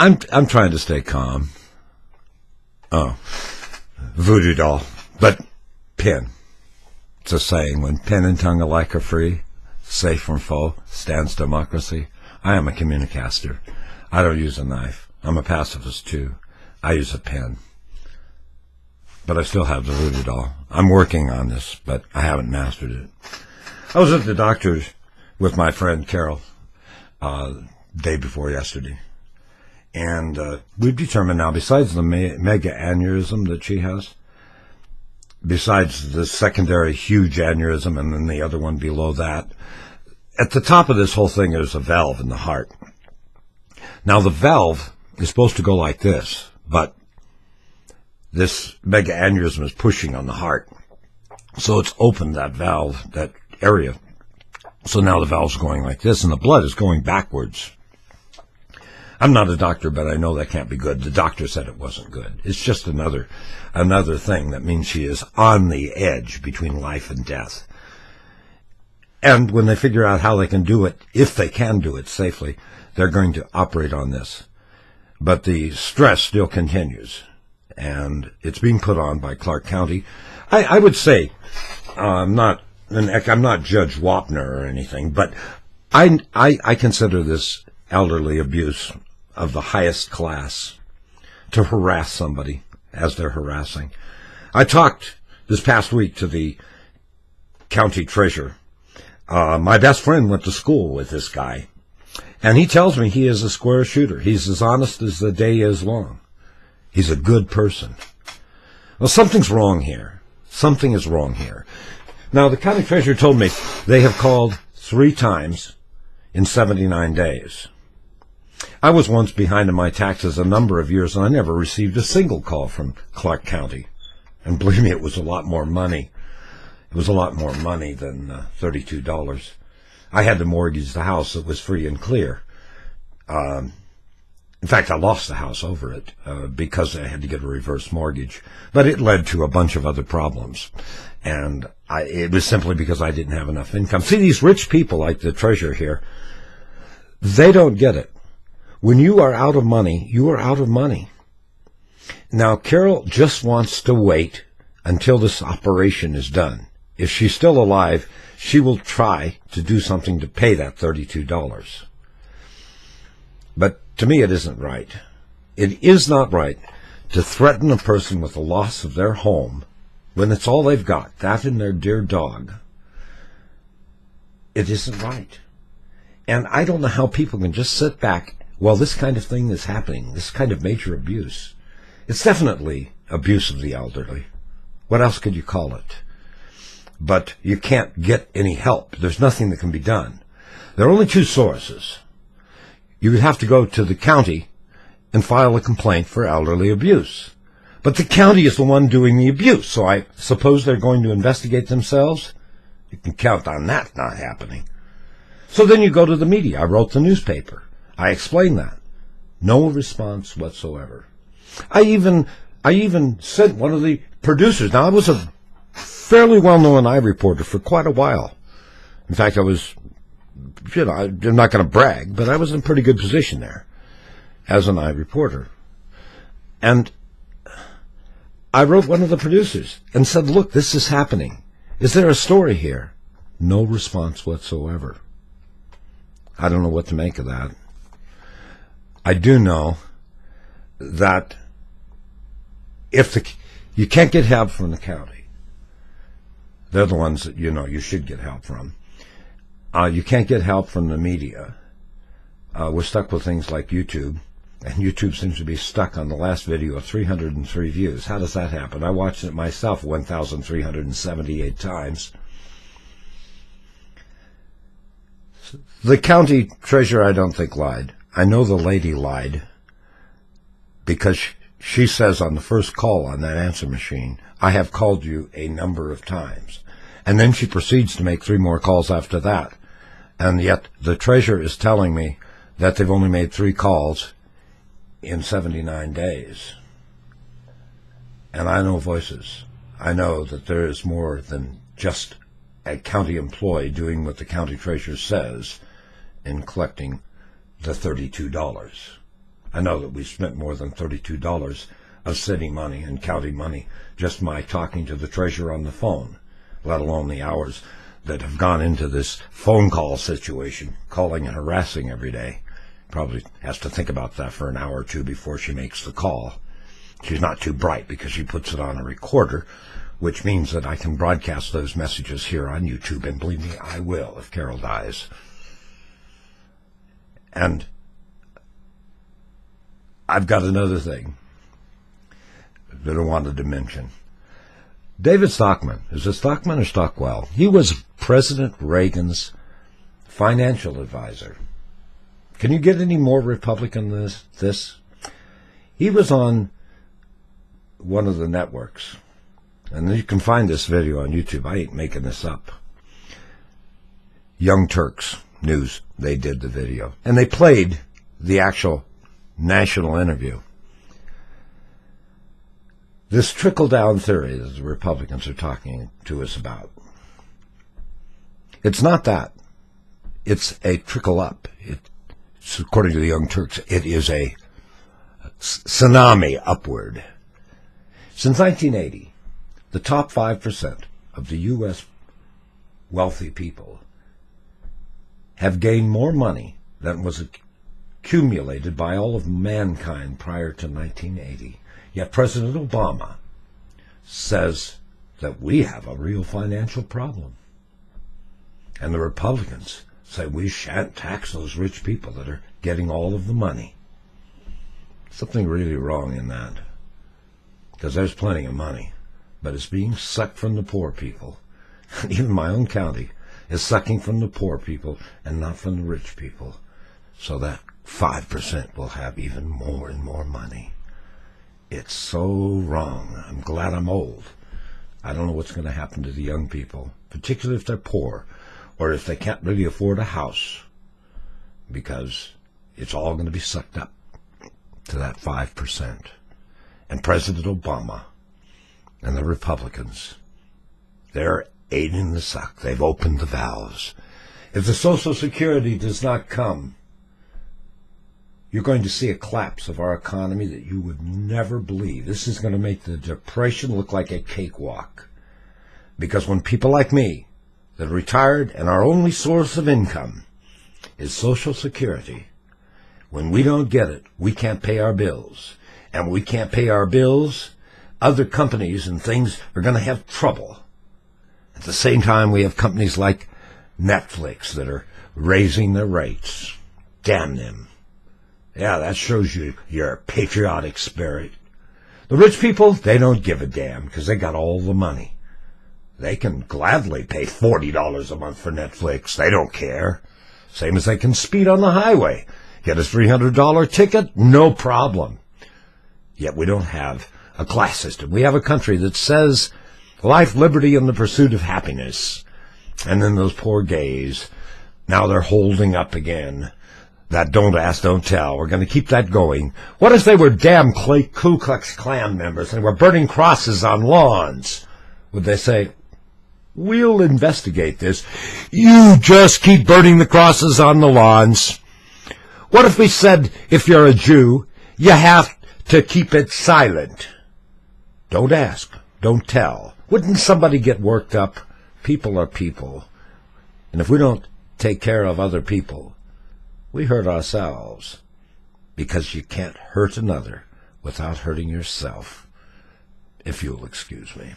I'm trying to stay calm. Oh, voodoo doll, but pen. It's a saying: when pen and tongue alike are free, safe from foe, stands democracy. I am a communicaster. I don't use a knife. I'm a pacifist too. I use a pen. But I still have the voodoo doll. I'm working on this, but I haven't mastered it. I was at the doctor's with my friend Carol day before yesterday. And we've determined now, besides the mega aneurysm that she has, besides the secondary huge aneurysm and then the other one below that, at the top of this whole thing is a valve in the heart. Now, the valve is supposed to go like this, but this mega aneurysm is pushing on the heart. So it's opened that valve, that area. So now the valve's going like this, and the blood is going backwards. I'm not a doctor, but I know that can't be good. The doctor said it wasn't good. It's just another thing that means she is on the edge between life and death. And when they figure out how they can do it, if they can do it safely, they're going to operate on this. But the stress still continues, and it's being put on by Clark County. I would say, I'm not Judge Wapner or anything, but I consider this elderly abuse of the highest class, to harass somebody as they're harassing. I talked this past week to the county treasurer. My best friend went to school with this guy, and he tells me he is a square shooter. He's as honest as the day is long. He's a good person. Well, something's wrong here. Something is wrong here. Now, the county treasurer told me they have called 3 times in 79 days. I was once behind in my taxes a number of years, and I never received a single call from Clark County. And believe me, it was a lot more money. It was a lot more money than $32. I had to mortgage the house. It was free and clear. In fact, I lost the house over it because I had to get a reverse mortgage. But it led to a bunch of other problems. And it was simply because I didn't have enough income. See, these rich people like the treasurer here, they don't get it. When you are out of money, you are out of money. Now, Carol just wants to wait until this operation is done. If she's still alive, she will try to do something to pay that $32. But to me, it isn't right. It is not right to threaten a person with the loss of their home when it's all they've got, that and their dear dog. It isn't right. And I don't know how people can just sit back while this kind of thing is happening, this kind of major abuse. It's definitely abuse of the elderly. What else could you call it? But you can't get any help. There's nothing that can be done. There are only 2 sources. You would have to go to the county and file a complaint for elderly abuse. But the county is the one doing the abuse, so I suppose they're going to investigate themselves? You can count on that not happening. So then you go to the media. I wrote the newspaper. I explained that. No response whatsoever. I even sent one of the producers. Now, I was a fairly well-known reporter for quite a while. In fact, I was, I'm not going to brag, but I was in a pretty good position there as an reporter. And I wrote one of the producers and said, look, this is happening. Is there a story here? No response whatsoever. I don't know what to make of that. I do know that if you can't get help from the county, they're the ones that you should get help from. You can't get help from the media. We're stuck with things like YouTube, and YouTube seems to be stuck on the last video of 303 views. How does that happen? I watched it myself 1,378 times. The county treasurer, I don't think, lied. I know the lady lied because she says on the first call on that answer machine, I have called you a number of times. And then she proceeds to make 3 more calls after that. And yet the treasurer is telling me that they've only made 3 calls in 79 days. And I know voices. I know that there is more than just a county employee doing what the county treasurer says in collecting the $32. I know that we spent more than $32 of city money and county money just by talking to the treasurer on the phone, let alone the hours that have gone into this phone call situation, calling and harassing every day. Probably has to think about that for an hour or two before she makes the call. She's not too bright because she puts it on a recorder, which means that I can broadcast those messages here on YouTube, and believe me, I will if Carol dies. And I've got another thing that I wanted to mention. David Stockman, is it Stockman or Stockwell? He was President Reagan's financial advisor. Can you get any more Republican than this? He was on one of the networks, and you can find this video on YouTube. I ain't making this up. Young Turks News, they did the video, and they played the actual national interview. This trickle-down theory that the Republicans are talking to us about, it's not that. It's a trickle-up. It's, according to the Young Turks, it is a tsunami upward. Since 1980, the top 5% of the U.S. wealthy people have gained more money than was accumulated by all of mankind prior to 1980. Yet President Obama says that we have a real financial problem. And the Republicans say we shan't tax those rich people that are getting all of the money. Something really wrong in that. Because there's plenty of money, but it's being sucked from the poor people. And even my own county is sucking from the poor people and not from the rich people. So that 5% will have even more and more money. It's so wrong. I'm glad I'm old. I don't know what's going to happen to the young people, particularly if they're poor or if they can't really afford a house, because it's all going to be sucked up to that 5%. And President Obama and the Republicans, they're aiding the suck. They've opened the valves. If the Social Security does not come, you're going to see a collapse of our economy that you would never believe. This is going to make the Depression look like a cakewalk. Because when people like me, that are retired and our only source of income is Social Security, when we don't get it, we can't pay our bills. And when we can't pay our bills, other companies and things are going to have trouble. At the same time, we have companies like Netflix that are raising their rates. Damn them. Yeah, that shows you your patriotic spirit. The rich people, they don't give a damn because they got all the money. They can gladly pay $40 a month for Netflix. They don't care. Same as they can speed on the highway. Get a $300 ticket, no problem. Yet we don't have a class system. We have a country that says life, liberty, and the pursuit of happiness. And then those poor gays, now they're holding up again. That don't ask, don't tell. We're going to keep that going. What if they were damn Ku Klux Klan members and were burning crosses on lawns? Would they say, we'll investigate this. You just keep burning the crosses on the lawns. What if we said, if you're a Jew, you have to keep it silent? Don't ask, don't tell. Wouldn't somebody get worked up? People are people. And if we don't take care of other people, we hurt ourselves. Because you can't hurt another without hurting yourself, if you'll excuse me.